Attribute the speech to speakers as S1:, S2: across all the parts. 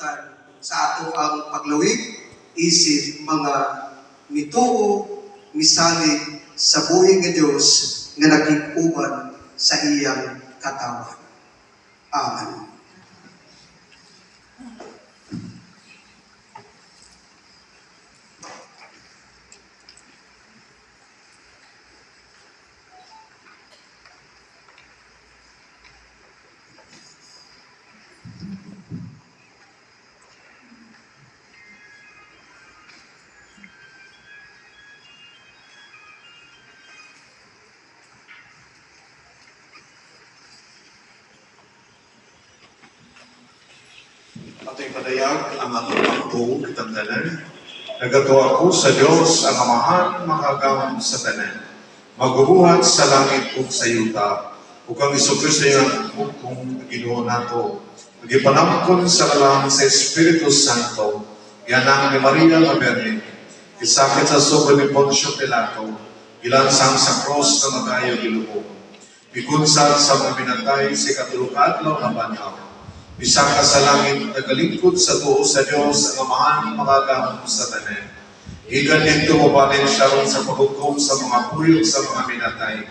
S1: kalibutan sa ato ang paglawig, isip mga mituo, misalig sa buhing nga Diyos nga naging-uban sa iyang katawan. Amen.
S2: Ato'y padayag ang atong pagtuog kitangganan. Nagato ako sa Diyos ang amahan makagawang sa tanan. Magubuhat sa langit ug sa yuta. Ug ang Jesucristo yung kung Ginoo nato. Nagipanangkon sa kalang sa Espiritu Santo. Yanang ni Maria nga Birhen. Isakit sa sobra ni Poncio Pilato. Ilansang sa cross na magayo gilubog. Bikunsad sa mga binatay si katulukad law na banhaw. Bisaka sa langit, nagalingkod sa tuo sa Diyos ang amahan makagahon sa tanan. Ikan dito mabalin siya ron sa paghukom sa mga puyog sa mga minatay.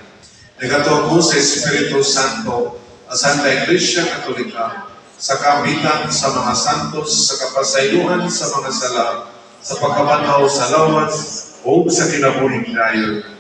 S2: Nagatuo sa Espiritu Santo, sa Santa Iglesia Katolika, sa kabitan sa mga santos, sa kapasayuhan sa mga sala, sa pagkabanhaw sa lawas, o sa kinabuhing dayon.